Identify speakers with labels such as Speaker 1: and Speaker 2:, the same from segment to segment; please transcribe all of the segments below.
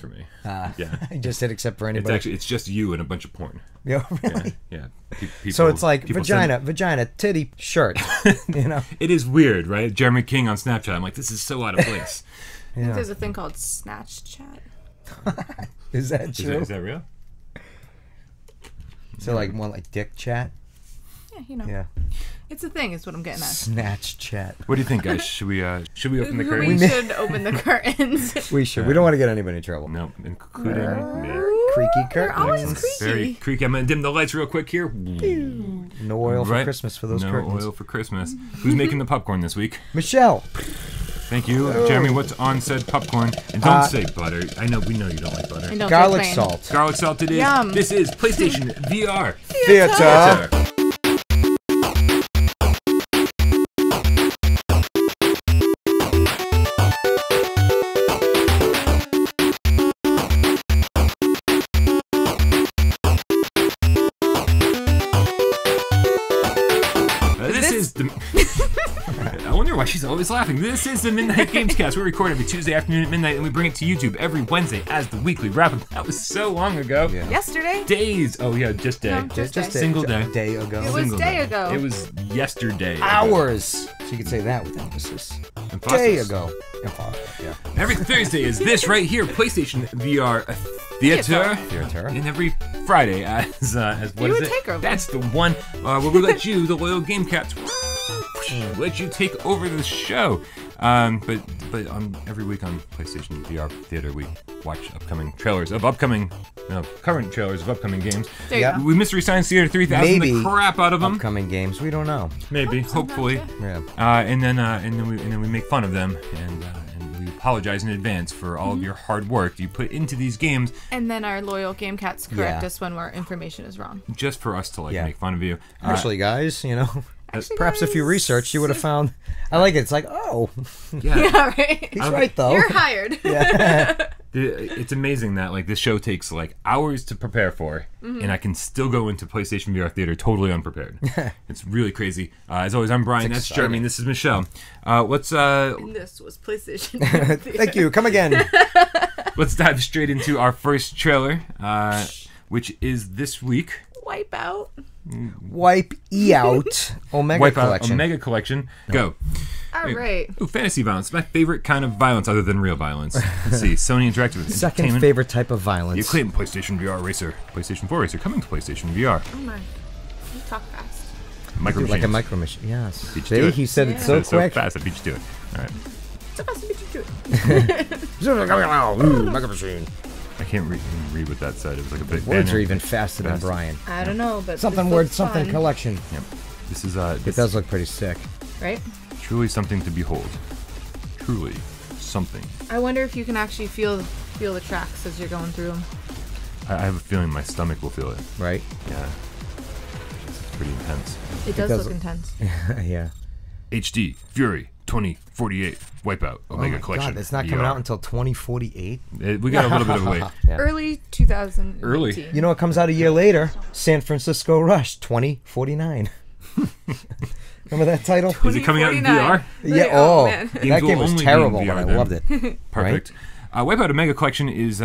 Speaker 1: for me.
Speaker 2: Yeah.
Speaker 1: I
Speaker 2: just hit accept for anybody.
Speaker 1: It's just you and a bunch of porn.
Speaker 2: Yeah, really?
Speaker 1: Yeah. People,
Speaker 2: so it's like vagina, titty, shirt. You know,
Speaker 1: it is weird, right? Jeremy King on Snapchat. I'm like, this is so out of place.
Speaker 3: I think there's a thing called Snatch Chat.
Speaker 2: Is that true?
Speaker 1: Is that real?
Speaker 2: So like more like dick chat?
Speaker 3: Yeah, you know.
Speaker 2: Yeah.
Speaker 3: It's a thing, is what I'm getting at.
Speaker 2: Snatch chat.
Speaker 1: What do you think, guys? Should we open the curtains?
Speaker 3: We should open the curtains.
Speaker 2: We should. We don't want to get anybody in trouble.
Speaker 1: No, including
Speaker 2: creaky curtains.
Speaker 3: They're always creaky.
Speaker 1: Very creaky. I'm going to dim the lights real quick here.
Speaker 2: No oil for Christmas for those curtains.
Speaker 1: No oil for Christmas. Who's making the popcorn this week?
Speaker 2: Michelle.
Speaker 1: Thank you. Jeremy, what's on said popcorn? And don't say butter. We know you don't like butter.
Speaker 2: Garlic salt.
Speaker 1: Garlic salt it is.
Speaker 3: Yum.
Speaker 1: This is PlayStation VR
Speaker 2: Theater.
Speaker 1: I wonder why she's always laughing. This is the Midnight Gamescast. We record every Tuesday afternoon at midnight, and we bring it to YouTube every Wednesday as the weekly wrap-up. That was so long ago.
Speaker 2: Yeah.
Speaker 3: Yesterday?
Speaker 1: Days. Oh, yeah, just day.
Speaker 3: No, just
Speaker 1: a single day.
Speaker 2: A day ago.
Speaker 3: It was day ago.
Speaker 1: It was yesterday.
Speaker 2: Hours. So you could say that with emphasis. Day ago. Yeah.
Speaker 1: Every Thursday is this right here, PlayStation VR Theater. And every Friday as what is it?
Speaker 3: Takeover.
Speaker 1: That's the one where we let you, the loyal game cats, let you take over the show. But every week on PlayStation VR Theater, we watch upcoming trailers of current trailers of upcoming games. We Mystery Science Theater 3000 the crap out of them.
Speaker 2: Upcoming games, we don't know.
Speaker 1: Maybe, hopefully.
Speaker 2: Yeah.
Speaker 1: And then we make fun of them and we apologize in advance for all of your hard work you put into these games.
Speaker 3: And then our loyal game cats correct us when our information is wrong.
Speaker 1: Just for us to make fun of you.
Speaker 2: Actually, guys, you know. Perhaps if you researched, you would have found. I like it. It's like, oh,
Speaker 3: yeah, right.
Speaker 2: He's right though.
Speaker 3: You're hired.
Speaker 2: Yeah.
Speaker 1: It's amazing that this show takes hours to prepare for, and I can still go into PlayStation VR Theater totally unprepared. It's really crazy. As always, I'm Brian. That's Jeremy. And this is Michelle.
Speaker 3: And this was PlayStation VR Theater.
Speaker 2: Thank you. Come again.
Speaker 1: Let's dive straight into our first trailer, which is this week.
Speaker 3: Wipeout.
Speaker 2: Wipeout. Omega Collection.
Speaker 1: Omega Collection. Go.
Speaker 3: All right.
Speaker 1: Ooh, fantasy violence. My favorite kind of violence other than real violence. Let's see. Sony Interactive
Speaker 2: Second favorite type of violence.
Speaker 1: The acclaimed PlayStation VR Racer. PlayStation 4 Racer coming to PlayStation VR.
Speaker 3: Oh my. You talk fast.
Speaker 1: Micro
Speaker 2: like a micro machine. Yes.
Speaker 1: See,
Speaker 2: he said it so quick.
Speaker 1: So fast, I beat you to it. All right.
Speaker 3: So fast, I beat you to it.
Speaker 2: Micro machine.
Speaker 1: I can't read what that said. It was like a big
Speaker 2: words
Speaker 1: banner.
Speaker 2: are even faster than Brian.
Speaker 3: I don't know, but
Speaker 2: something word, something collection.
Speaker 1: Yep. This is
Speaker 2: it does look pretty sick.
Speaker 3: Right?
Speaker 1: Truly something to behold. Truly something.
Speaker 3: I wonder if you can actually feel the tracks as you're going through them.
Speaker 1: I have a feeling my stomach will feel it.
Speaker 2: Right?
Speaker 1: Yeah. It's pretty intense.
Speaker 3: It does look intense.
Speaker 2: Yeah.
Speaker 1: HD Fury 2048 Wipeout Omega Collection.
Speaker 2: God, it's not coming out until 2048.
Speaker 1: We got a little bit of a wait.
Speaker 3: Yeah. Early 2018.
Speaker 1: Early.
Speaker 2: You know, it comes out a year later. San Francisco Rush 2049. Remember that title?
Speaker 1: Is it coming out in VR?
Speaker 2: Yeah. Oh, that game was terrible, but I loved it.
Speaker 1: Perfect. Right? Wipeout Omega Collection is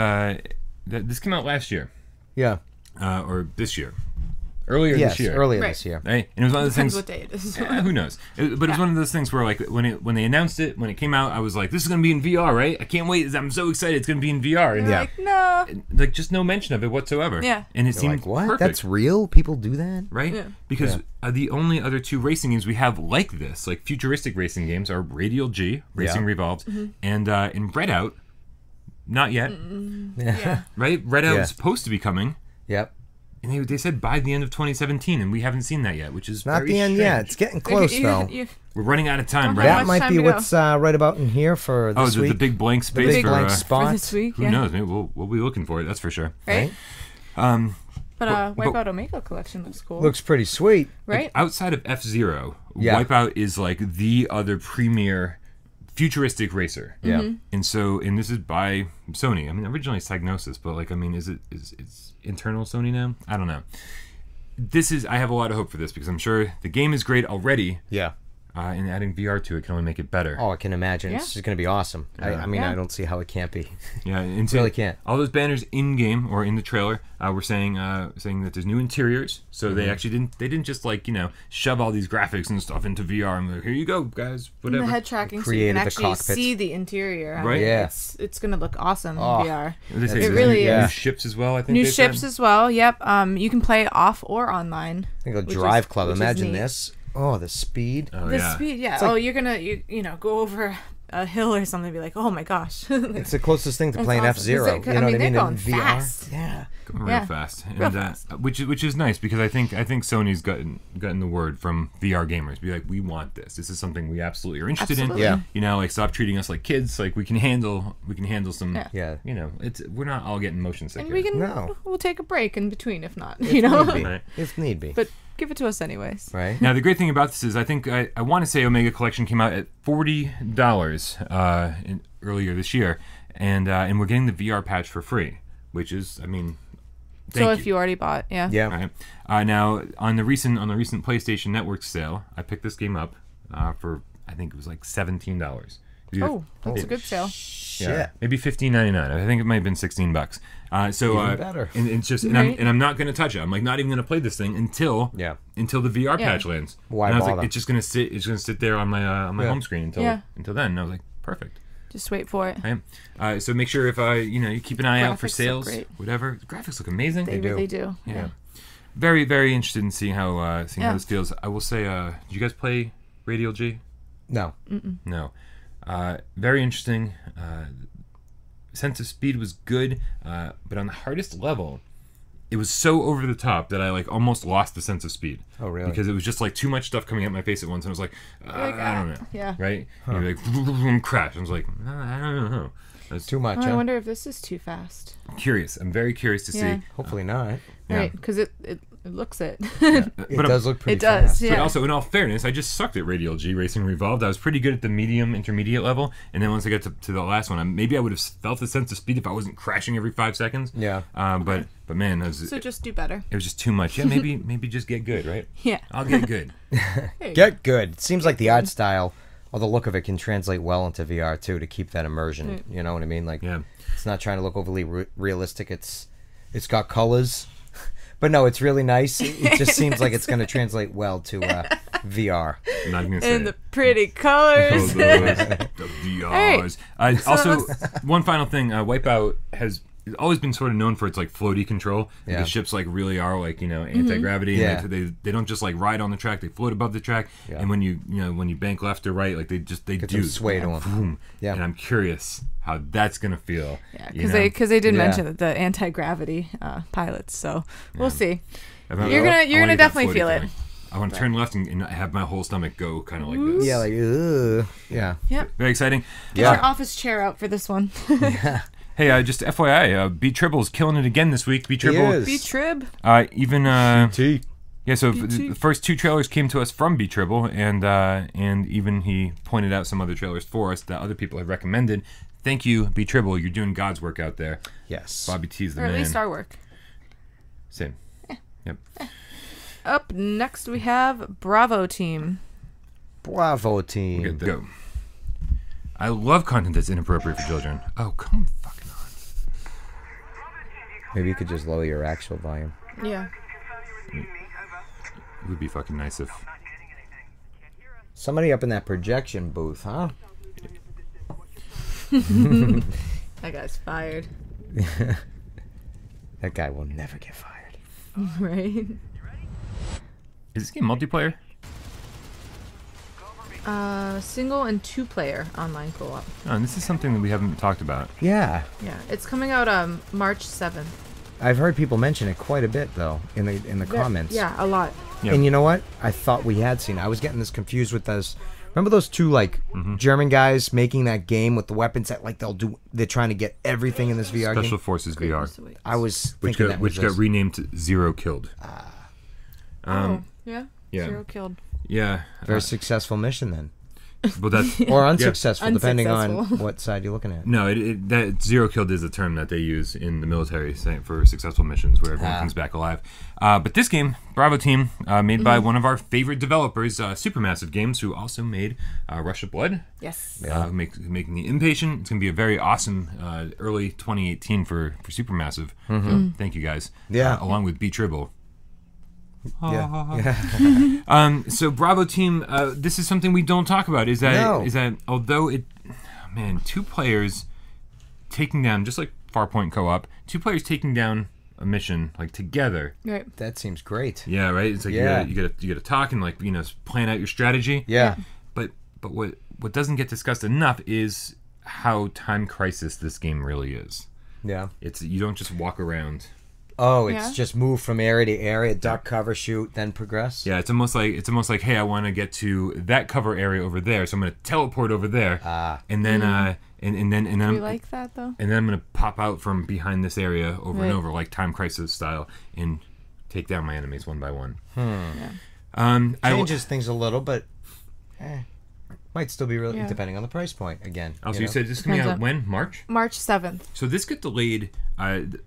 Speaker 1: this came out last year.
Speaker 2: Yeah.
Speaker 1: Or this year. Earlier this year.
Speaker 2: Earlier this year.
Speaker 1: Right? And it was one of those things.
Speaker 3: What day it is.
Speaker 1: Who knows? But it was one of those things where, when they announced it, when it came out, I was like, "This is gonna be in VR, right? I can't wait! I'm so excited! It's gonna be in VR." And
Speaker 3: like, no,
Speaker 1: just no mention of it whatsoever.
Speaker 3: Yeah.
Speaker 1: And it seemed
Speaker 2: what?
Speaker 1: Perfect.
Speaker 2: That's real? People do that,
Speaker 1: right?
Speaker 3: Yeah.
Speaker 1: Because the only other two racing games we have like this, like futuristic racing games, are Radial G, Racing Revolved, and in Redout, not yet.
Speaker 3: Yeah.
Speaker 1: Right? Redout is supposed to be coming.
Speaker 2: Yep.
Speaker 1: And they said by the end of 2017, and we haven't seen that yet, which is
Speaker 2: not
Speaker 1: very
Speaker 2: the end
Speaker 1: strange.
Speaker 2: yet. It's getting close, though.
Speaker 1: We're running out of time, right?
Speaker 2: That might be what's right about in here for this week.
Speaker 1: The big blank space.
Speaker 2: The big blank spot.
Speaker 3: For this week,
Speaker 1: Who knows? Maybe we'll be looking for it, that's for sure.
Speaker 3: Right? But Wipeout Omega Collection looks cool.
Speaker 2: Looks pretty sweet.
Speaker 3: Right?
Speaker 1: Like, outside of F-Zero, Wipeout is like the other premier futuristic racer.
Speaker 2: Yeah.
Speaker 1: And this is by Sony. I mean, originally it's Psygnosis, but it's internal Sony now? I don't know. I have a lot of hope for this because I'm sure the game is great already.
Speaker 2: Yeah.
Speaker 1: and adding VR to it can only make it better.
Speaker 2: Oh, I can imagine.
Speaker 3: Yeah.
Speaker 2: It's just going to be awesome.
Speaker 1: Yeah.
Speaker 2: I mean, I don't see how it can't be.
Speaker 1: Yeah, and
Speaker 2: Really can't.
Speaker 1: All those banners in game or in the trailer were saying that there's new interiors. So they actually didn't just like shove all these graphics and stuff into VR and like, here you go guys, whatever.
Speaker 3: And the head tracking, so you
Speaker 2: Created
Speaker 3: can
Speaker 2: the
Speaker 3: actually
Speaker 2: cockpit.
Speaker 3: see the interior. I
Speaker 1: Right.
Speaker 3: mean,
Speaker 2: Yeah.
Speaker 3: It's gonna look awesome
Speaker 2: Oh.
Speaker 3: in VR.
Speaker 1: They say
Speaker 2: It
Speaker 1: there's
Speaker 3: really
Speaker 1: new,
Speaker 3: is.
Speaker 1: new ships as well. I think
Speaker 3: New
Speaker 1: they
Speaker 3: ships
Speaker 1: said.
Speaker 3: as well. Yep. You can play off or online.
Speaker 2: I think a
Speaker 3: Which
Speaker 2: drive
Speaker 3: is-
Speaker 2: club.
Speaker 3: which is
Speaker 2: Imagine
Speaker 3: neat.
Speaker 2: this. Oh, the speed.
Speaker 1: Oh
Speaker 3: The
Speaker 1: yeah.
Speaker 3: speed, yeah.
Speaker 2: like-
Speaker 3: You're gonna go over a hill or something and be like, oh my gosh.
Speaker 2: It's the closest thing to
Speaker 3: That's
Speaker 2: playing
Speaker 3: awesome.
Speaker 2: F-Zero.
Speaker 3: Is it-
Speaker 2: You know
Speaker 3: I mean,
Speaker 2: what I mean?
Speaker 3: they're
Speaker 2: In
Speaker 3: going
Speaker 2: VR.
Speaker 3: fast.
Speaker 2: Yeah.
Speaker 1: Going real
Speaker 3: Yeah.
Speaker 1: fast, and
Speaker 3: Real fast.
Speaker 1: which is nice because I think Sony's gotten the word from VR gamers. Be like, we want this. This is something we absolutely are interested
Speaker 3: Absolutely.
Speaker 2: Yeah.
Speaker 1: in. Like stop treating us like kids. Like we can handle some.
Speaker 3: Yeah.
Speaker 2: Yeah.
Speaker 1: We're not all getting motion sick.
Speaker 3: And
Speaker 1: here.
Speaker 3: we'll take a break in between if not.
Speaker 2: Need be.
Speaker 1: Right.
Speaker 2: If need be.
Speaker 3: But give it to us anyways.
Speaker 2: Right?
Speaker 1: Now the great thing about this is I think I want to say Omega Collection came out at $40 earlier this year, and we're getting the VR patch for free, which is
Speaker 3: So if you already bought, yeah.
Speaker 2: Yeah.
Speaker 1: Right. Now on the recent PlayStation Network sale, I picked this game up for I think it was like $17.
Speaker 3: Oh, that's a good sale.
Speaker 2: Shit.
Speaker 1: Maybe $15.99. I think it might have been $16.
Speaker 2: Even better.
Speaker 1: And it's just,
Speaker 3: Right.
Speaker 1: and I'm not going to touch it. I'm like not even going to play this thing until the VR patch lands.
Speaker 2: Why
Speaker 1: and I was
Speaker 2: bother?
Speaker 1: like, it's just going to sit. It's going to sit there on my home screen until then. And I was like, perfect.
Speaker 3: Just wait for it.
Speaker 1: Right? So make sure if you keep an eye out for
Speaker 3: Graphics look
Speaker 1: sales,
Speaker 3: great.
Speaker 1: whatever. The graphics look amazing.
Speaker 3: They
Speaker 2: do.
Speaker 3: really do.
Speaker 1: Yeah. Very, very interested in seeing how this feels. I will say, did you guys play Radial G?
Speaker 2: No.
Speaker 1: No. Very interesting. Sense of speed was good, but on the hardest level, it was so over the top that I almost lost the sense of speed.
Speaker 2: Oh, really?
Speaker 1: Because it was just too much stuff coming at my face at once, and I was like, I don't know.
Speaker 3: Yeah.
Speaker 1: Right? And you're like, vroom, crash. I was like, I don't know. That's
Speaker 2: Too much,
Speaker 3: Oh,
Speaker 2: huh?
Speaker 3: I wonder if this is too fast.
Speaker 1: curious. I'm very curious to
Speaker 3: Yeah.
Speaker 1: see.
Speaker 2: Hopefully not.
Speaker 1: Yeah.
Speaker 3: Right, because it looks it.
Speaker 2: It
Speaker 1: But
Speaker 2: does look pretty
Speaker 3: It does,
Speaker 2: fast.
Speaker 3: yeah.
Speaker 1: But also, in all fairness, I just sucked at Radial G Racing Revolved. I was pretty good at the medium, intermediate level, and then once I got to the last one, maybe I would have felt the sense of speed if I wasn't crashing every 5 seconds.
Speaker 2: Yeah.
Speaker 1: But man,
Speaker 3: So just do better.
Speaker 1: it was just too much. Yeah, maybe just get good, right?
Speaker 3: Yeah.
Speaker 1: I'll get good.
Speaker 3: There you go.
Speaker 2: Get good. It seems like the art style or the look of it can translate well into VR too to keep that immersion.
Speaker 3: Right.
Speaker 2: You know what I mean? Like,
Speaker 1: Yeah.
Speaker 2: it's not trying to look overly realistic. It's got colors, but no, it's really nice. It just seems like it's going to translate well to VR.
Speaker 1: I'm not gonna say
Speaker 3: And the
Speaker 1: it.
Speaker 3: pretty colors.
Speaker 1: The VRs. Also, one final thing. Wipeout has always been sort of known for its floaty control.
Speaker 2: Yeah.
Speaker 1: The ships really are anti-gravity.
Speaker 2: Yeah.
Speaker 1: And they don't just ride on the track. They float above the track.
Speaker 2: Yeah.
Speaker 1: And when you bank left or right, they
Speaker 2: Get
Speaker 1: do
Speaker 2: some sway to 'em.
Speaker 1: Boom.
Speaker 2: Yeah.
Speaker 1: And I'm curious how that's gonna feel.
Speaker 3: Yeah,
Speaker 1: you
Speaker 3: because
Speaker 1: know?
Speaker 3: they did
Speaker 2: Yeah.
Speaker 3: mention that the anti-gravity pilots, so we'll see.
Speaker 1: You're
Speaker 3: You're gonna definitely feel it.
Speaker 1: I want to turn left and have my whole stomach go kind of like this.
Speaker 2: Yeah, like, ugh. Yeah.
Speaker 3: Yep.
Speaker 1: Very exciting.
Speaker 3: Get
Speaker 2: Yeah.
Speaker 3: your office chair out for this one.
Speaker 1: Hey, just FYI, B Tribble's killing it again this week. B
Speaker 2: He
Speaker 1: Tribble,
Speaker 2: is.
Speaker 3: Be trib.
Speaker 1: even
Speaker 2: T.
Speaker 1: yeah. So
Speaker 3: BT.
Speaker 1: the first 2 trailers came to us from B Tribble, and even he pointed out some other trailers for us that other people have recommended. Thank you, B Tribble. You're doing God's work out there.
Speaker 2: Yes.
Speaker 1: Bobby T's the
Speaker 3: Or at
Speaker 1: man.
Speaker 3: least our work.
Speaker 1: Same. Yep.
Speaker 3: Up next we have Bravo Team.
Speaker 2: Bravo team.
Speaker 1: Good. Go. I love content that's inappropriate for children. Oh, come fucking on.
Speaker 2: Maybe you could just lower your actual volume.
Speaker 3: Yeah.
Speaker 1: It would be fucking nice if.
Speaker 2: Somebody up in that projection booth, huh?
Speaker 3: That guy's fired.
Speaker 2: That guy will never get fired.
Speaker 3: Right?
Speaker 1: Is this game multiplayer?
Speaker 3: Single and 2-player online co-op.
Speaker 1: Oh, and this is something that we haven't talked about.
Speaker 2: Yeah.
Speaker 3: Yeah, it's coming out March 7th.
Speaker 2: I've heard people mention it quite a bit though in the comments.
Speaker 3: Yeah, a lot.
Speaker 1: Yeah.
Speaker 2: And you know what? I thought we had seen. I was getting this confused with those. Remember those 2 German guys making that game with the weapons that they're trying to get everything in this VR
Speaker 1: Special
Speaker 2: game?
Speaker 1: Forces VR,
Speaker 2: I was
Speaker 1: which
Speaker 2: thinking that was
Speaker 1: got renamed to Zero Killed.
Speaker 3: Oh, yeah?
Speaker 1: yeah.
Speaker 3: 0 killed.
Speaker 1: Yeah.
Speaker 2: very successful mission then.
Speaker 1: Well, that's
Speaker 2: or unsuccessful, depending on
Speaker 3: Unsuccessful.
Speaker 2: what side you're looking at.
Speaker 1: no. That zero killed is a term that they use in the military for successful missions where everyone comes back alive. But this game, Bravo Team, made by one of our favorite developers, Supermassive Games, who also made Rush of Blood.
Speaker 3: Yes.
Speaker 1: Making the Impatient. It's gonna be a very awesome early 2018 for Supermassive. So thank you guys.
Speaker 2: Yeah.
Speaker 1: Along with B Tribble.
Speaker 2: Yeah.
Speaker 1: So Bravo Team, this is something we don't talk about. Is that although two players taking down, just like Farpoint Co-op, two players taking down a mission like together.
Speaker 3: Right.
Speaker 2: That seems great.
Speaker 1: Yeah, right. It's like you gotta talk and like plan out your strategy.
Speaker 2: Yeah.
Speaker 1: But what doesn't get discussed enough is how time crisis this game really is.
Speaker 2: Yeah.
Speaker 1: It's you don't just walk around.
Speaker 2: Oh, it's
Speaker 3: Yeah.
Speaker 2: just move from area to area, duck, cover, shoot, then progress.
Speaker 1: Yeah, it's almost like hey, I want to get to that cover area over there, so I'm gonna teleport over there, and then and then
Speaker 3: We
Speaker 1: I'm
Speaker 3: like that though.
Speaker 1: and then I'm gonna pop out from behind this area over and
Speaker 3: Right.
Speaker 1: over like Time Crisis style and take down my enemies one by one.
Speaker 3: Yeah.
Speaker 2: Changes things a little, but might still be really
Speaker 3: Yeah.
Speaker 2: depending on the price point again.
Speaker 1: Also,
Speaker 2: you
Speaker 1: you
Speaker 2: know?
Speaker 1: said this is gonna be
Speaker 3: Depends
Speaker 1: out
Speaker 3: on-
Speaker 1: when? March?
Speaker 3: March 7th.
Speaker 1: So this got delayed.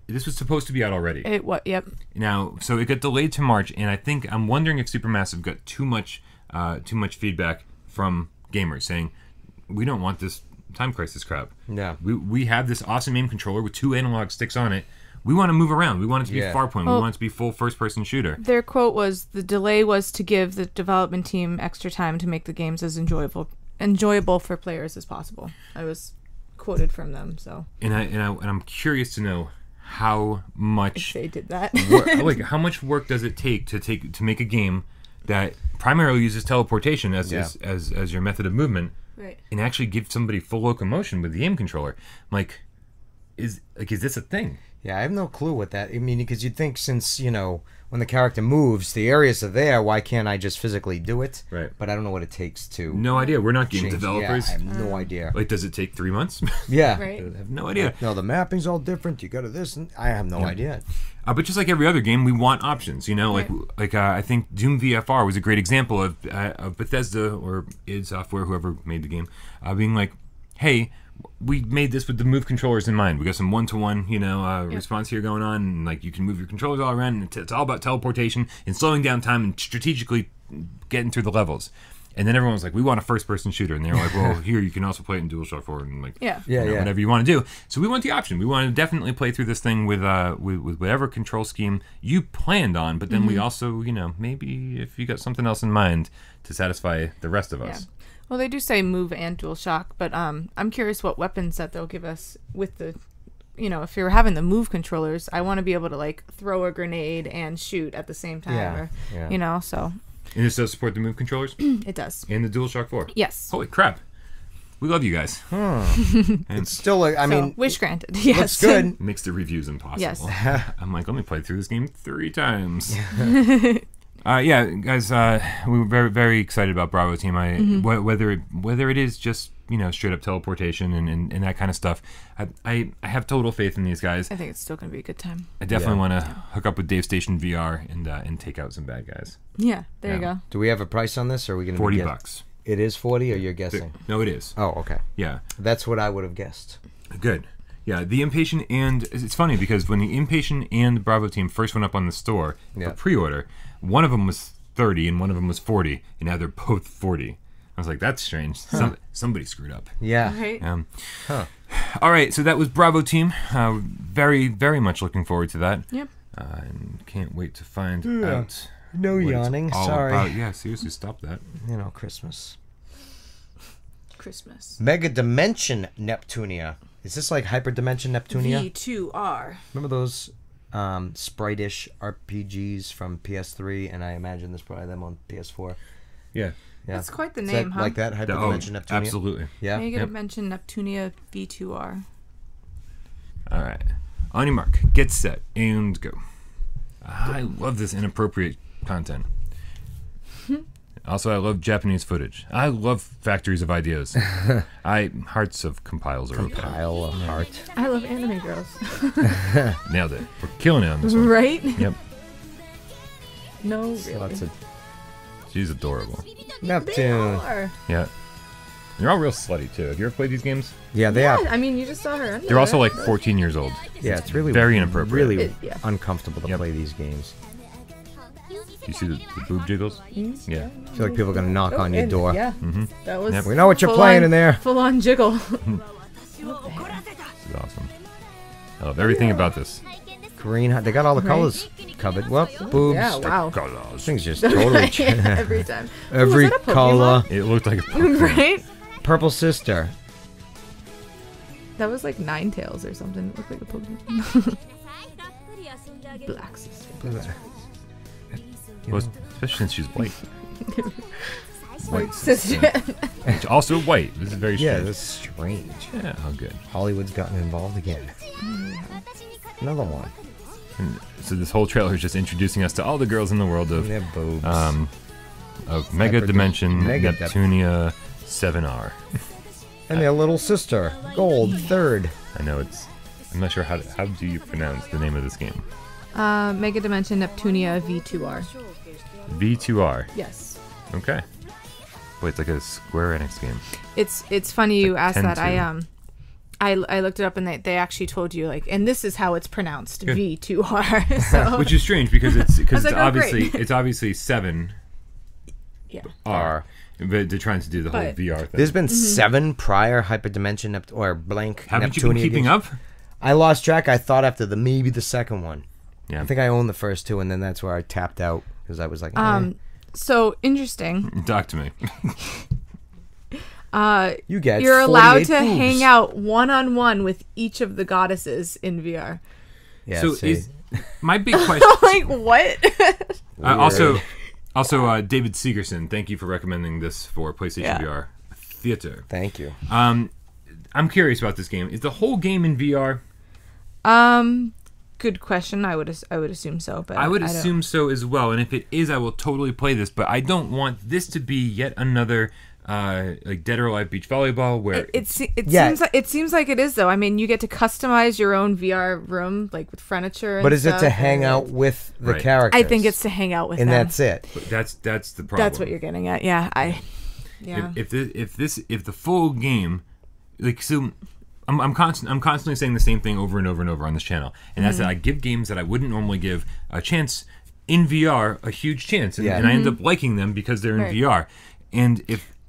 Speaker 1: This was supposed to be out already.
Speaker 3: Yep.
Speaker 1: Now, so it got delayed to March, and I'm wondering if Supermassive got too much feedback from gamers saying, we don't want this Time Crisis crap.
Speaker 2: Yeah.
Speaker 1: We have this awesome aim controller with 2 analog sticks on it. We want to move around. We want it to be
Speaker 2: Yeah.
Speaker 1: Farpoint.
Speaker 3: Well-
Speaker 1: We want it to be full first-person shooter.
Speaker 3: Their quote was, "The delay was to give the development team extra time to make the games as enjoyable for players as possible." I was quoted from them, so
Speaker 1: And I'm curious to know how much
Speaker 3: they did that.
Speaker 1: like how much work does it take to make a game that primarily uses teleportation as your method of movement,
Speaker 3: Right.
Speaker 1: and actually give somebody full locomotion with the aim controller. Like, is this a thing?
Speaker 2: Yeah, I have no clue what that. I mean, because you'd think since when the character moves, the areas are there. Why can't I just physically do it?
Speaker 1: Right.
Speaker 2: But I don't know what it takes to.
Speaker 1: No idea. We're not game
Speaker 2: change-
Speaker 1: developers.
Speaker 2: Yeah, I have no idea.
Speaker 1: Like, does it take 3 months?
Speaker 2: Yeah.
Speaker 3: Right.
Speaker 1: I have no idea.
Speaker 2: No, the mapping's all different. You go to this, and I have no idea.
Speaker 1: But just like every other game, we want options. I think Doom VFR was a great example of Bethesda or id Software, whoever made the game, being like, hey, we made this with the move controllers in mind. We got some one-to-one, response here going on, and like you can move your controllers all around, and it's all about teleportation and slowing down time and strategically getting through the levels. And then everyone was like, we want a first-person shooter, and they were like, well, here you can also play it in DualShock 4 and like
Speaker 3: Yeah.
Speaker 1: whatever you want to do. So we want the option. We want to definitely play through this thing with whatever control scheme you planned on, but then we also, maybe if you got something else in mind to satisfy the rest of us.
Speaker 3: Well, they do say move and DualShock, but I'm curious what weapons that they'll give us with the, if you're having the move controllers, I want to be able to like throw a grenade and shoot at the same time, so
Speaker 1: And this does support the move controllers
Speaker 3: it does.
Speaker 1: and the DualShock 4.
Speaker 3: Yes.
Speaker 1: Holy crap. We love you guys.
Speaker 2: It's still, I mean,
Speaker 3: wish granted. Yes.
Speaker 2: looks good.
Speaker 1: It makes the reviews impossible.
Speaker 3: Yes.
Speaker 1: I'm like, let me play through this game 3 times. Guys, we were very, very excited about Bravo Team. Whether it is just straight up teleportation and that kind of stuff, I have total faith in these guys.
Speaker 3: I think it's still going to be a good time.
Speaker 1: I definitely want to hook up with Dave Station VR and take out some bad guys.
Speaker 3: Yeah, there you
Speaker 1: Yeah.
Speaker 3: go.
Speaker 2: Do we have a price on this, or are we going to
Speaker 1: $40.
Speaker 2: It is 40, or you're guessing?
Speaker 1: No, it is.
Speaker 2: Oh, okay.
Speaker 1: Yeah,
Speaker 2: That's what I would have guessed.
Speaker 1: good. Yeah, the Impatient and it's funny because when the Impatient and Bravo Team first went up on the store for pre-order, one of them was 30 and one of them was 40, and now they're both 40. I was like, that's strange. Somebody screwed up.
Speaker 2: Yeah.
Speaker 3: Right.
Speaker 1: All right, so that was Bravo Team. Very, very much looking forward to that.
Speaker 3: Yep.
Speaker 1: And can't wait to find out.
Speaker 2: No
Speaker 1: what it's
Speaker 2: yawning.
Speaker 1: all
Speaker 2: Sorry.
Speaker 1: about. Yeah, seriously, stop that.
Speaker 2: Christmas.
Speaker 3: Christmas.
Speaker 2: Megadimension Neptunia. Is this like Hyperdimension Neptunia?
Speaker 3: V2R.
Speaker 2: Remember those sprite-ish RPGs from PS3, and I imagine there's probably them on PS4.
Speaker 1: Yeah.
Speaker 2: Yeah.
Speaker 3: That's quite the
Speaker 2: Is
Speaker 3: name,
Speaker 2: that
Speaker 3: huh?
Speaker 2: like that, Hyperdimension Neptunia?
Speaker 1: Absolutely.
Speaker 2: Yeah.
Speaker 3: Megadimension Neptunia V2R.
Speaker 1: All right. On your mark, get set, and go. I love this inappropriate content. Also, I love Japanese footage. I love factories of ideas. Hearts of Compiles are okay.
Speaker 2: Pile of heart.
Speaker 3: I love anime girls.
Speaker 1: Nailed it. We're killing it on this one.
Speaker 3: Right?
Speaker 1: Yep.
Speaker 3: No, really.
Speaker 2: Lots of
Speaker 1: She's adorable.
Speaker 2: Neptune.
Speaker 3: Or-
Speaker 1: Yeah. They're all real slutty too. Have you ever played these games?
Speaker 2: Yeah, they are.
Speaker 3: I mean, you just saw her.
Speaker 1: They're also like 14 years old.
Speaker 2: Yeah, it's really
Speaker 1: very inappropriate.
Speaker 2: Really
Speaker 3: yeah.
Speaker 2: uncomfortable to play these games.
Speaker 1: You see the boob jiggles? Yeah.
Speaker 2: I feel like people are gonna knock on your door.
Speaker 3: Yeah, that was.
Speaker 1: Yep.
Speaker 2: We know what you're playing in there.
Speaker 3: Full on jiggle.
Speaker 1: This is awesome. I love everything about this.
Speaker 2: Green. They got all the colors covered. Well, boobs.
Speaker 3: Yeah, wow.
Speaker 1: Colors.
Speaker 2: Things just totally change.
Speaker 3: Every time.
Speaker 2: Every
Speaker 3: was that a
Speaker 2: color.
Speaker 1: It looked like a Pokemon.
Speaker 3: Right?
Speaker 2: Purple Sister.
Speaker 3: That was like Ninetales or something. It looked like a Pokemon. Black sister.
Speaker 1: Well, especially since she's white.
Speaker 3: White sister.
Speaker 1: It's also white. This is very strange.
Speaker 2: Yeah, that's strange.
Speaker 1: Yeah, how good.
Speaker 2: Hollywood's gotten involved again. Another one.
Speaker 1: And so this whole trailer is just introducing us to all the girls in the world of
Speaker 2: They have boobs.
Speaker 1: Megadimension,
Speaker 2: Mega
Speaker 1: Neptunia, 7R.
Speaker 2: And their little sister, Gold, third.
Speaker 1: I know it's. I'm not sure how do you pronounce the name of this game.
Speaker 3: Megadimension Neptunia V2R.
Speaker 1: V2R.
Speaker 3: Yes.
Speaker 1: Okay. Wait, it's like a Square Enix game.
Speaker 3: It's funny you asked that.
Speaker 1: 10-2.
Speaker 3: I looked it up and they actually told you like, and this is how it's pronounced,
Speaker 1: Good.
Speaker 3: V2R. So
Speaker 1: Which is strange because it's
Speaker 3: like, oh, great.
Speaker 1: it's obviously 7R,
Speaker 3: yeah.
Speaker 1: but they're trying to do the whole
Speaker 3: But-
Speaker 1: VR thing.
Speaker 2: There's been 7 prior Hyperdimension or blank
Speaker 1: Haven't
Speaker 2: Neptunia
Speaker 1: you been keeping
Speaker 2: games.
Speaker 1: up?
Speaker 2: I lost track. I thought after maybe the second one.
Speaker 1: Yeah.
Speaker 2: I think I owned the first 2, and then that's where I tapped out because I was like,
Speaker 3: So interesting.
Speaker 1: Talk to me.
Speaker 2: you get
Speaker 3: You're allowed
Speaker 2: 48
Speaker 3: to
Speaker 2: boobs.
Speaker 3: hang out one-on-one with each of the goddesses in VR.
Speaker 2: Yeah,
Speaker 1: So
Speaker 2: see?
Speaker 1: is my big question.
Speaker 3: Like what?
Speaker 1: Also, David Segerson, thank you for recommending this for PlayStation
Speaker 3: Yeah.
Speaker 1: VR Theater.
Speaker 2: Thank you.
Speaker 1: I'm curious about this game. Is the whole game in VR?
Speaker 3: Good question. I would assume so, but
Speaker 1: I would
Speaker 3: don't-
Speaker 1: assume so as well. And if it is, I will totally play this. But I don't want this to be yet another like Dead or Alive Beach Volleyball where
Speaker 3: It seems like it is though. I mean, you get to customize your own VR room like with furniture. And
Speaker 2: But is it
Speaker 3: stuff,
Speaker 2: to hang
Speaker 3: and
Speaker 2: out with the
Speaker 1: Right.
Speaker 2: characters?
Speaker 3: I think it's to hang out with
Speaker 2: and
Speaker 3: them.
Speaker 2: that's it.
Speaker 1: that's the problem.
Speaker 3: That's what you're getting at. Yeah, yeah.
Speaker 1: If the full game, like so. I'm constantly saying the same thing over and over and over on this channel, and that's that I give games that I wouldn't normally give a chance in VR a huge chance, and, and I end up liking them because they're in
Speaker 3: Right.
Speaker 1: VR. And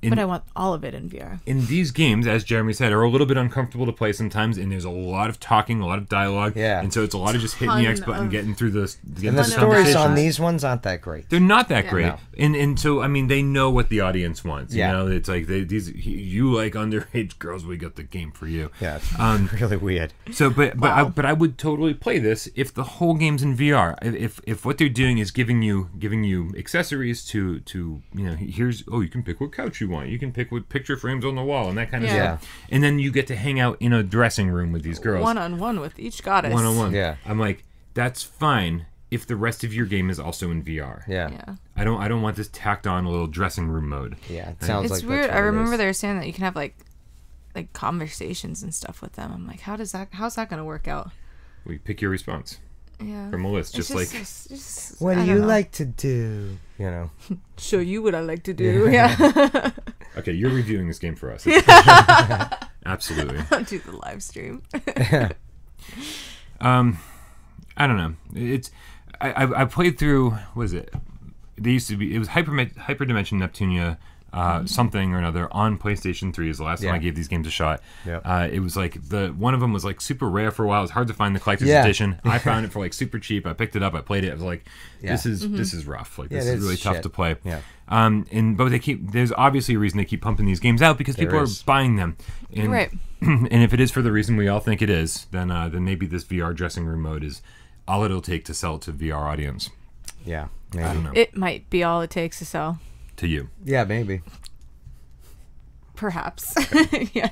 Speaker 3: But I want all of it in VR.
Speaker 1: in these games, as Jeremy said, are a little bit uncomfortable to play sometimes, and there's a lot of talking, a lot of dialogue,
Speaker 2: Yeah.
Speaker 1: and so it's a lot of just hitting the X button, getting through the
Speaker 2: And the stories on these ones aren't that great.
Speaker 1: They're not that great,
Speaker 2: No.
Speaker 1: and so I mean they know what the audience wants.
Speaker 2: Yeah.
Speaker 1: You know, it's like you like underage girls, we got the game for you.
Speaker 2: Yeah, it's really weird.
Speaker 1: So, but I would totally play this if the whole game's in VR. If what they're doing is giving you accessories to here's you can pick what couch you want, you can pick what picture frames on the wall and that kind of
Speaker 3: Yeah.
Speaker 1: stuff, and then you get to hang out in a dressing room with these girls
Speaker 3: One-on-one with each goddess.
Speaker 1: one-on-one.
Speaker 2: Yeah.
Speaker 1: I'm like, that's fine if the rest of your game is also in VR.
Speaker 2: Yeah.
Speaker 3: Yeah.
Speaker 1: I don't want this tacked on a little dressing room mode.
Speaker 2: Yeah, it sounds
Speaker 3: It's
Speaker 2: like
Speaker 3: weird.
Speaker 2: that's
Speaker 3: I
Speaker 2: what it
Speaker 3: remember
Speaker 2: is.
Speaker 3: they were saying that you can have like conversations and stuff with them. I'm like, how's that gonna work out?
Speaker 1: We pick your response
Speaker 3: Yeah.
Speaker 1: from a list,
Speaker 3: It's
Speaker 1: just
Speaker 2: What
Speaker 3: I
Speaker 2: do
Speaker 3: don't
Speaker 2: you
Speaker 3: know.
Speaker 2: like to do? You know.
Speaker 3: Show you what I like to do. Yeah.
Speaker 1: okay, you're reviewing this game for us. Absolutely.
Speaker 3: I'll do the live stream.
Speaker 1: I don't know. It's I played through. What is it? They used to be. It was Hyperdimension Neptunia. Something or another on PlayStation 3 is the last time I gave these games a shot.
Speaker 2: Yep.
Speaker 1: It was like one of them was like super rare for a while. It was hard to find the collector's
Speaker 2: Yeah.
Speaker 1: edition. I found it for like super cheap. I picked it up. I played it. I was like, this is rough. Like this
Speaker 2: it
Speaker 1: is
Speaker 2: is
Speaker 1: really tough
Speaker 2: shit.
Speaker 1: to play.
Speaker 2: Yeah.
Speaker 1: But there's obviously a reason they keep pumping these games out because people are buying them. And,
Speaker 3: Right.
Speaker 1: And if it is for the reason we all think it is, then maybe this VR dressing room mode is all it'll take to sell to VR audience.
Speaker 2: Yeah.
Speaker 1: I
Speaker 2: Maybe.
Speaker 1: don't know.
Speaker 3: It might be all it takes to sell.
Speaker 1: To you.
Speaker 2: Yeah, maybe.
Speaker 3: Perhaps. Yeah.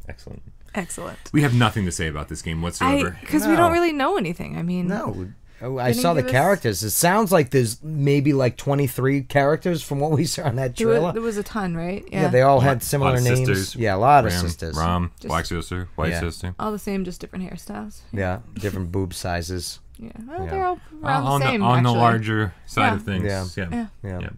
Speaker 1: Excellent.
Speaker 3: Excellent.
Speaker 1: We have nothing to say about this game whatsoever.
Speaker 3: Because we
Speaker 2: No.
Speaker 3: don't really know anything. I mean,
Speaker 2: No. Oh, I
Speaker 3: Didn't
Speaker 2: saw the
Speaker 3: give us-
Speaker 2: characters. It sounds like there's maybe like 23 characters from what we saw in that trailer.
Speaker 3: there was a ton, right?
Speaker 2: Yeah, they all had
Speaker 1: A
Speaker 2: similar
Speaker 1: lot of
Speaker 2: names.
Speaker 1: sisters.
Speaker 2: Yeah, a lot of
Speaker 1: Ram,
Speaker 2: sisters.
Speaker 1: Ram,
Speaker 3: Just-
Speaker 1: black sister, white
Speaker 2: Yeah.
Speaker 1: sister.
Speaker 3: all the same, just different hairstyles.
Speaker 2: Yeah, different boob sizes.
Speaker 3: Yeah. Well,
Speaker 2: Yeah.
Speaker 3: they're all around
Speaker 1: on
Speaker 3: the same.
Speaker 1: on the
Speaker 3: actually.
Speaker 1: larger side
Speaker 3: Yeah.
Speaker 1: of things.
Speaker 2: Yeah.
Speaker 1: Yeah.
Speaker 3: Yeah.
Speaker 2: Yeah.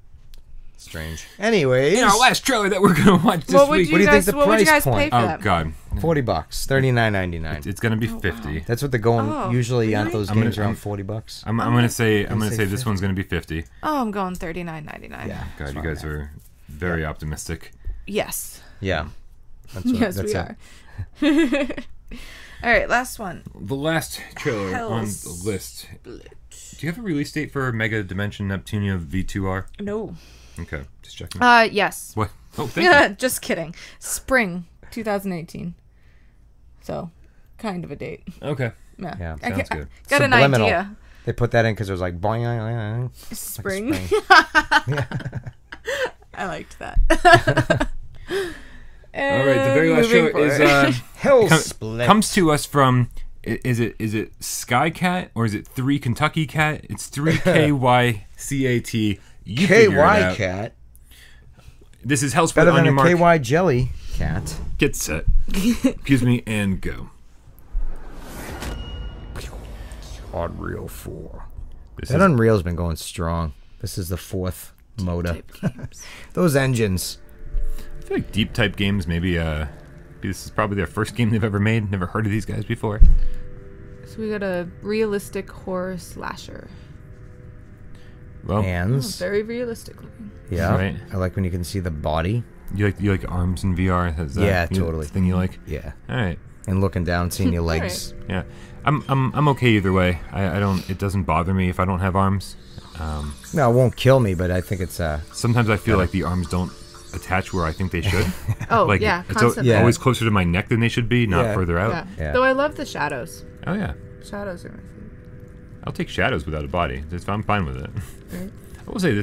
Speaker 2: Strange. Anyways,
Speaker 1: In our last trailer that we're gonna watch this
Speaker 3: What would
Speaker 1: week.
Speaker 3: you
Speaker 2: What do you think
Speaker 3: guys?
Speaker 2: the
Speaker 3: What would you
Speaker 2: price
Speaker 3: guys pay
Speaker 2: point?
Speaker 3: for
Speaker 1: Oh
Speaker 3: that?
Speaker 1: God,
Speaker 2: $40, $39.99.
Speaker 1: it's gonna be 50.
Speaker 2: That's what they're going.
Speaker 3: Oh,
Speaker 2: Usually, aren't those
Speaker 1: I'm
Speaker 2: games
Speaker 1: gonna-
Speaker 2: around $40?
Speaker 1: I'm gonna say
Speaker 2: say
Speaker 1: this one's gonna be 50.
Speaker 3: Oh, I'm going $39.99.
Speaker 2: Yeah.
Speaker 1: God,
Speaker 2: that's
Speaker 1: you
Speaker 2: what
Speaker 1: guys
Speaker 2: I'm at.
Speaker 1: are very optimistic.
Speaker 3: Yes.
Speaker 2: Yeah. That's what,
Speaker 3: Yes,
Speaker 2: that's
Speaker 3: we
Speaker 2: it.
Speaker 3: are. All right, last one.
Speaker 1: The last trailer on the list. Do you have a release date for Megadimension Neptunia V2R?
Speaker 3: No.
Speaker 1: Okay, just checking.
Speaker 3: Yes.
Speaker 1: What? Oh, thank you.
Speaker 3: Just kidding. Spring 2018. So, kind of a date.
Speaker 1: Okay.
Speaker 2: Yeah,
Speaker 3: I
Speaker 1: sounds good.
Speaker 3: Got an
Speaker 2: Subliminal.
Speaker 3: idea.
Speaker 2: They put that in because it was like boing, boing, boing.
Speaker 3: Spring. I liked that.
Speaker 1: All right, the very last trailer is
Speaker 2: Hellsplit.
Speaker 1: comes to us from. Is it Skycat or is it 3 Kentucky Cat? It's 3KYCAT. You figure it out.
Speaker 2: KY cat.
Speaker 1: This is Hellsplit
Speaker 2: Better
Speaker 1: on
Speaker 2: than
Speaker 1: your
Speaker 2: a
Speaker 1: mark.
Speaker 2: KY jelly cat.
Speaker 1: Get set. Excuse me, and go.
Speaker 2: Unreal 4.
Speaker 1: This
Speaker 2: That
Speaker 1: is,
Speaker 2: Unreal's been going strong. This is the 4th motor. Those engines.
Speaker 1: I feel like deep type games. Maybe this is probably their first game they've ever made. Never heard of these guys before.
Speaker 3: So we got a realistic horror slasher.
Speaker 1: Well,
Speaker 2: Hands.
Speaker 3: Very realistic looking.
Speaker 2: Yeah.
Speaker 1: Right.
Speaker 2: I like when you can see the body.
Speaker 1: you like arms in VR? Is that
Speaker 2: Yeah,
Speaker 1: the
Speaker 2: totally.
Speaker 1: thing you like?
Speaker 2: Yeah.
Speaker 1: All right.
Speaker 2: And looking down, seeing your legs.
Speaker 1: Yeah, I'm okay either way. I don't. It doesn't bother me if I don't have arms.
Speaker 2: No, it won't kill me, but I think it's
Speaker 1: Sometimes I feel like the arms don't attach where I think they should.
Speaker 3: Oh,
Speaker 1: Like
Speaker 3: yeah,
Speaker 1: it's
Speaker 3: constantly.
Speaker 2: Yeah.
Speaker 1: always closer to my neck than they should be, not
Speaker 2: Yeah.
Speaker 1: further out.
Speaker 3: Yeah.
Speaker 2: Yeah.
Speaker 3: Though I love the shadows.
Speaker 1: Oh yeah,
Speaker 3: Shadows are my favorite.
Speaker 1: I'll take shadows without a body. I'm fine with it.
Speaker 3: Right.
Speaker 1: I will say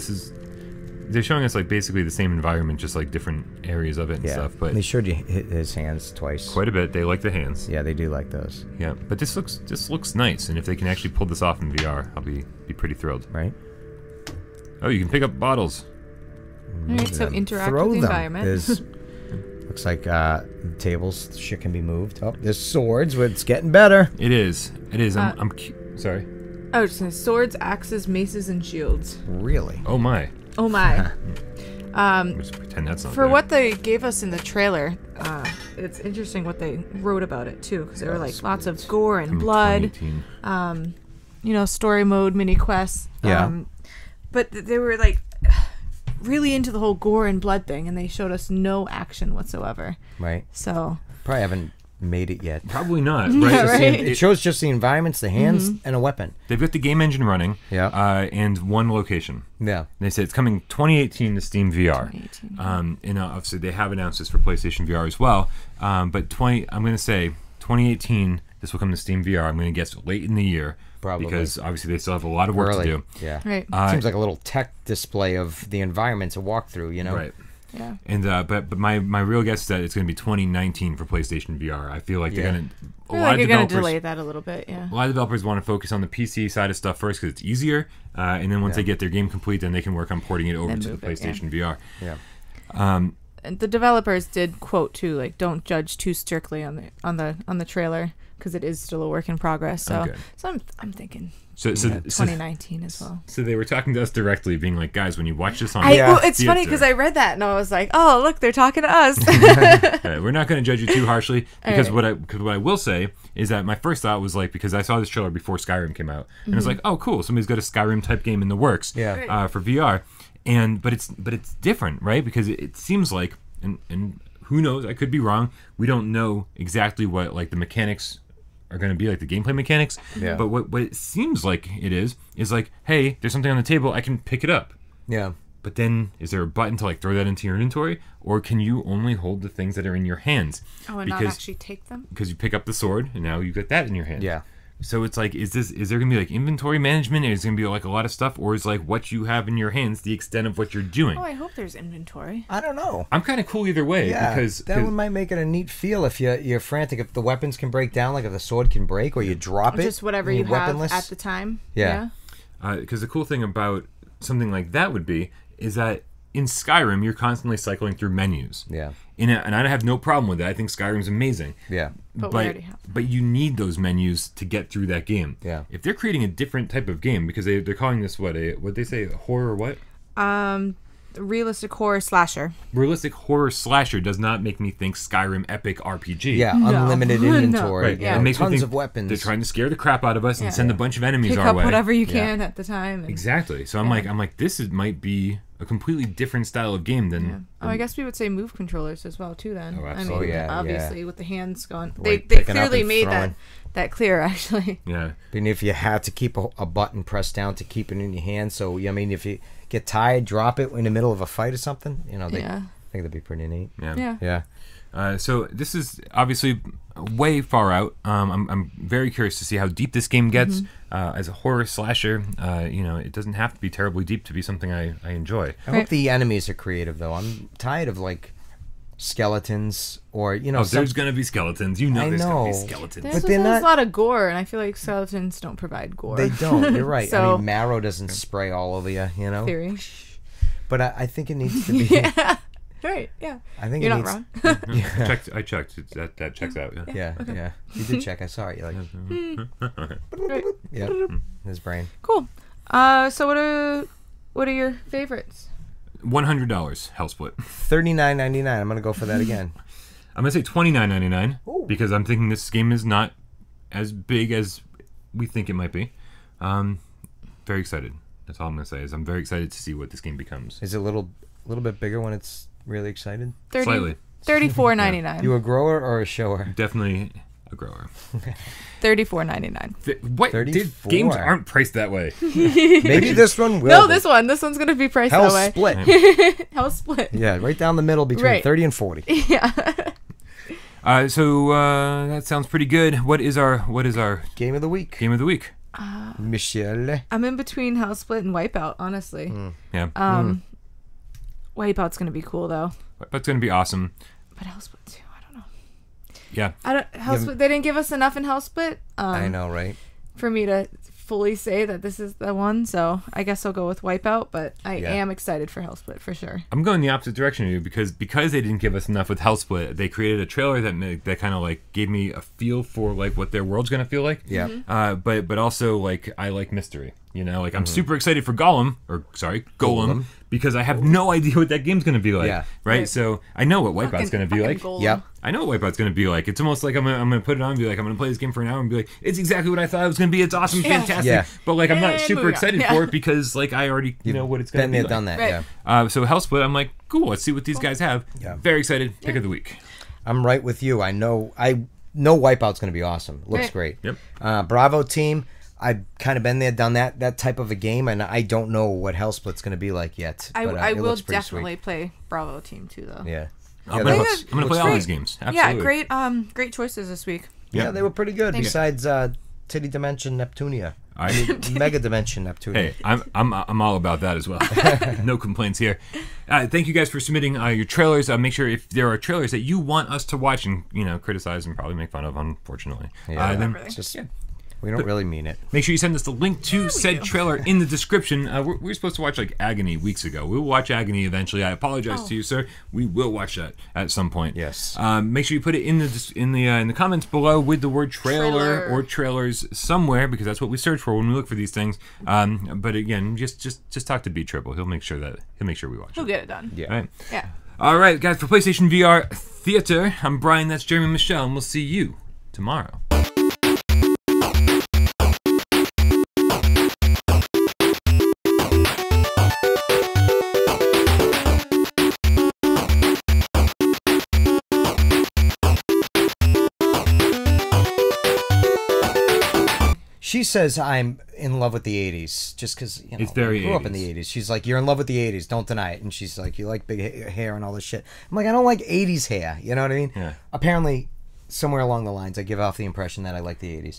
Speaker 1: they're showing us like basically the same environment, just like different areas of it and
Speaker 2: yeah.
Speaker 1: stuff. But
Speaker 2: They showed you his hands twice.
Speaker 1: quite a bit. They like the hands.
Speaker 2: Yeah, they do like those,
Speaker 1: Yeah, but this looks nice, and if they can actually pull this off in VR, I'll be pretty thrilled.
Speaker 2: right?
Speaker 1: Oh, you can pick up bottles.
Speaker 3: All right, so
Speaker 2: Them.
Speaker 3: interact
Speaker 2: Throw
Speaker 3: with the
Speaker 2: them.
Speaker 3: environment.
Speaker 2: There's, looks like tables, shit can be moved. Oh, there's swords. But it's getting better.
Speaker 1: It is. Sorry.
Speaker 3: Oh, just swords, axes, maces, and shields.
Speaker 2: Really?
Speaker 1: Oh my.
Speaker 3: Oh my.
Speaker 1: Just pretend that's not
Speaker 3: For
Speaker 1: there.
Speaker 3: what they gave us in the trailer, it's interesting what they wrote about it too, because there were like lots of gore and
Speaker 1: From
Speaker 3: blood,
Speaker 1: 2018.
Speaker 3: story mode, mini quests.
Speaker 2: Yeah.
Speaker 3: But they were like really into the whole gore and blood thing, and they showed us no action whatsoever.
Speaker 2: Right.
Speaker 3: So
Speaker 2: Probably haven't made it yet.
Speaker 1: Probably not.
Speaker 3: Yeah,
Speaker 1: Right?
Speaker 3: right.
Speaker 2: It shows just the environments, the hands, and a weapon.
Speaker 1: They've got the game engine running.
Speaker 2: Yeah.
Speaker 1: And one location.
Speaker 2: Yeah.
Speaker 1: They say it's coming 2018 to Steam VR.
Speaker 3: 2018.
Speaker 1: And obviously they have announced this for PlayStation VR as well. But I'm going to say 2018. This will come to Steam VR. I'm going to guess late in the year.
Speaker 2: Probably.
Speaker 1: Because obviously they still have a lot of work
Speaker 2: Early.
Speaker 1: to do.
Speaker 2: Yeah.
Speaker 3: Right.
Speaker 2: Seems like a little tech display of the environment to walk through, you know?
Speaker 1: Right.
Speaker 3: Yeah.
Speaker 1: And but my real guess is that it's going to be 2019 for PlayStation VR. I feel like they're
Speaker 2: Yeah.
Speaker 1: going to.
Speaker 3: I feel like you're going to delay that a little bit, yeah.
Speaker 1: A lot of developers want to focus on the PC side of stuff first because it's easier, and then once they get their game complete, then they can work on porting it over
Speaker 3: Then
Speaker 1: to the
Speaker 3: move it, yeah.
Speaker 1: PlayStation VR.
Speaker 2: Yeah.
Speaker 3: And the developers did quote too, like, don't judge too strictly on the trailer because it is still a work in progress. So,
Speaker 1: Okay.
Speaker 3: so I'm thinking
Speaker 1: So
Speaker 3: 2019 as well.
Speaker 1: So they were talking to us directly, being like, "Guys, when you watch this on
Speaker 3: Well, it's funny
Speaker 1: theater,
Speaker 3: because I read that and I was like, oh, look, they're talking to us.
Speaker 1: we're not going to judge you too harshly because
Speaker 3: Alright.
Speaker 1: what I will say is that my first thought was like, because I saw this trailer before Skyrim came out, and I was like, oh, cool, somebody's got a Skyrim type game in the works,
Speaker 2: Yeah.
Speaker 1: for VR, but it's different, right? Because it seems like, and who knows, I could be wrong. We don't know exactly what like the mechanics are going to be, like the gameplay mechanics.
Speaker 2: Yeah.
Speaker 1: But what it seems like it is like, hey, there's something on the table, I can pick it up.
Speaker 2: Yeah.
Speaker 1: But then, is there a button to like throw that into your inventory, or can you only hold the things that are in your hands?
Speaker 3: Oh, and not actually take them?
Speaker 1: Because you pick up the sword, and now you got that in your hand.
Speaker 2: Yeah.
Speaker 1: So it's like, is there gonna be like inventory management? Is there gonna be like a lot of stuff, or is like what you have in your hands the extent of what you're doing?
Speaker 3: Oh, I hope there's inventory.
Speaker 2: I don't know.
Speaker 1: I'm kind of cool either way
Speaker 2: Yeah,
Speaker 1: because
Speaker 2: that one might make it a neat feel if you're frantic. If the weapons can break down, like if the sword can break, or you drop it,
Speaker 3: Just whatever
Speaker 2: and
Speaker 3: you
Speaker 2: you're
Speaker 3: have
Speaker 2: weaponless.
Speaker 3: at the time.
Speaker 2: Yeah.
Speaker 1: because the cool thing about something like that would be is that in Skyrim you're constantly cycling through menus.
Speaker 2: Yeah.
Speaker 1: And I have no problem with that. I think Skyrim's amazing.
Speaker 2: Yeah.
Speaker 3: But we already have them.
Speaker 1: But you need those menus to get through that game.
Speaker 2: Yeah.
Speaker 1: If they're creating a different type of game, because they're calling this what they say, horror what?
Speaker 3: realistic horror slasher.
Speaker 1: Realistic horror slasher does not make me think Skyrim epic RPG.
Speaker 2: Yeah,
Speaker 3: No.
Speaker 2: unlimited
Speaker 3: No.
Speaker 2: inventory.
Speaker 1: Right.
Speaker 2: Yeah,
Speaker 1: It makes me
Speaker 2: tons
Speaker 1: think
Speaker 2: of weapons.
Speaker 1: They're trying to scare the crap out of us and send a bunch of enemies
Speaker 3: Pick
Speaker 1: our
Speaker 3: up
Speaker 1: way.
Speaker 3: whatever you can at the time. And,
Speaker 1: Exactly. So I'm like, this might be a completely different style of game than.
Speaker 3: Oh, I guess we would say move controllers as well too. Then
Speaker 1: Oh,
Speaker 3: I
Speaker 1: absolutely.
Speaker 3: mean,
Speaker 2: Yeah,
Speaker 3: obviously with the hands going,
Speaker 2: Way
Speaker 3: they
Speaker 2: picking up
Speaker 3: clearly
Speaker 2: and
Speaker 3: made
Speaker 2: throwing.
Speaker 3: that clear actually.
Speaker 1: Yeah.
Speaker 2: And if you had to keep a button pressed down to keep it in your hand, so I mean, if you get tired, drop it in the middle of a fight or something. You know, I think that'd be pretty neat.
Speaker 1: Yeah.
Speaker 3: Yeah.
Speaker 1: So this is obviously way far out. I'm very curious to see how deep this game gets. As a horror slasher, it doesn't have to be terribly deep to be something I enjoy.
Speaker 2: I hope the enemies are creative, though. I'm tired of like skeletons or
Speaker 1: There's gonna be skeletons. You know,
Speaker 2: I
Speaker 1: there's gonna be
Speaker 2: know.
Speaker 1: skeletons.
Speaker 3: There's
Speaker 2: they're
Speaker 3: a
Speaker 2: not-
Speaker 3: lot of gore, and I feel like skeletons don't provide gore.
Speaker 2: They don't. You're right. I
Speaker 3: So-
Speaker 2: mean, marrow doesn't spray all over you. You know.
Speaker 3: Theory.
Speaker 2: But I think it needs to be.
Speaker 3: Yeah. Right. Yeah.
Speaker 2: I think
Speaker 3: You're
Speaker 2: it
Speaker 3: not
Speaker 2: needs,
Speaker 3: wrong.
Speaker 1: I checked. That checks out. Yeah.
Speaker 2: Yeah. You did check. I saw it. You're like,
Speaker 3: Right.
Speaker 2: yeah. His brain.
Speaker 3: Cool. So what are your favorites?
Speaker 1: $100 Hellsplit.
Speaker 2: $39.99. I'm gonna go for that again.
Speaker 1: I'm gonna say $29.99
Speaker 2: Ooh.
Speaker 1: because I'm thinking this game is not as big as we think it might be. Very excited. That's all I'm gonna say. Is I'm very excited to see what this game becomes.
Speaker 2: Is it a little bit bigger when it's really excited?
Speaker 1: Slightly.
Speaker 3: $34.99.
Speaker 2: You a grower or a shower?
Speaker 1: Definitely a grower.
Speaker 3: $34.99.
Speaker 1: What?
Speaker 2: 34.
Speaker 1: Games aren't priced that way.
Speaker 2: Maybe this one will.
Speaker 3: No,
Speaker 2: be.
Speaker 3: this one's gonna be priced
Speaker 2: Hell
Speaker 3: that way.
Speaker 2: split.
Speaker 3: Hellsplit.
Speaker 2: Yeah, right down the middle between
Speaker 3: Right.
Speaker 2: 30 and 40.
Speaker 3: Yeah.
Speaker 1: So that sounds pretty good. What is our
Speaker 2: Game of the week.
Speaker 1: game of the week?
Speaker 2: Michelle.
Speaker 3: I'm in between Hellsplit and Wipeout, honestly.
Speaker 1: Yeah.
Speaker 3: Wipeout's gonna be cool though.
Speaker 1: That's gonna be awesome.
Speaker 3: But Hellsplit too, I don't know.
Speaker 1: Yeah.
Speaker 3: Hellsplit, they didn't give us enough in Hellsplit.
Speaker 2: I know, right?
Speaker 3: For me to fully say that this is the one, so I guess I'll go with Wipeout, but I am excited for Hellsplit for sure.
Speaker 1: I'm going the opposite direction of you because they didn't give us enough with Hellsplit. They created a trailer that kind of like gave me a feel for like what their world's gonna feel like.
Speaker 2: Yeah.
Speaker 1: But also like I like mystery. You know, like I'm super excited for Golem because I have no idea what that game's gonna be like.
Speaker 2: Yeah.
Speaker 1: Right. So I know what Wipeout's gonna be like.
Speaker 3: Golem.
Speaker 2: Yep.
Speaker 1: I know what Wipeout's gonna be like. It's almost like I'm gonna put it on and be like, I'm gonna play this game for an hour and be like, it's exactly what I thought it was gonna be. It's awesome, fantastic.
Speaker 2: Yeah.
Speaker 1: But like I'm not
Speaker 3: And
Speaker 1: super
Speaker 3: moving on.
Speaker 1: excited
Speaker 3: Yeah.
Speaker 1: for it because like I already know what it's gonna
Speaker 2: Been
Speaker 1: be
Speaker 2: there,
Speaker 1: like.
Speaker 2: done that.
Speaker 3: Right.
Speaker 2: Yeah.
Speaker 1: So Hellsplit, I'm like, cool. Let's see what these guys have.
Speaker 2: Yeah.
Speaker 1: Very excited. Pick of the week.
Speaker 2: I'm right with you. I know Wipeout's going to be awesome. Looks
Speaker 3: Right.
Speaker 2: great.
Speaker 1: Yep.
Speaker 2: Bravo team. I've kind of been there, done that type of a game, and I don't know what Hellsplit's going to be like yet.
Speaker 3: I
Speaker 2: but,
Speaker 3: will
Speaker 2: it looks pretty
Speaker 3: definitely play Bravo Team too, though.
Speaker 2: Sweet. Yeah.
Speaker 1: I'm
Speaker 2: Yeah,
Speaker 1: gonna
Speaker 2: that
Speaker 1: play
Speaker 2: looks
Speaker 1: all
Speaker 2: great.
Speaker 1: these games. Absolutely.
Speaker 3: Yeah, great choices this week.
Speaker 2: Yeah, they were pretty good.
Speaker 3: Thank you.
Speaker 2: Besides Titty Dimension Neptunia,
Speaker 1: Hey,
Speaker 2: Megadimension Neptunia.
Speaker 1: I'm all about that as well. No complaints here. Thank you guys for submitting your trailers. Make sure if there are trailers that you want us to watch and criticize and probably make fun of, unfortunately,
Speaker 2: Yeah.
Speaker 1: then
Speaker 3: Everything.
Speaker 2: It's just we don't really mean it.
Speaker 1: make sure you send us the link to said trailer in the description. We were supposed to watch like Agony weeks ago. We will watch Agony eventually. I apologize to you, sir. We will watch that at some point.
Speaker 2: Yes.
Speaker 1: Make sure you put it in the comments below with the word trailer or trailers somewhere because that's what we search for when we look for these things. But again, just talk to B Triple. He'll make sure we watch
Speaker 3: He'll
Speaker 1: it.
Speaker 3: get it done.
Speaker 2: Yeah.
Speaker 1: All right.
Speaker 3: Yeah.
Speaker 1: All right, guys. For PlayStation VR Theater, I'm Brian. That's Jeremy Michelle, and we'll see you tomorrow.
Speaker 2: She says I'm in love with the 80s just because,
Speaker 1: It's very
Speaker 2: I grew up in
Speaker 1: 80s.
Speaker 2: the 80s. She's like, you're in love with the 80s. Don't deny it. And she's like, you like big hair and all this shit. I'm like, I don't like 80s hair. You know what I mean?
Speaker 1: Yeah.
Speaker 2: Apparently, somewhere along the lines, I give off the impression that I like the 80s.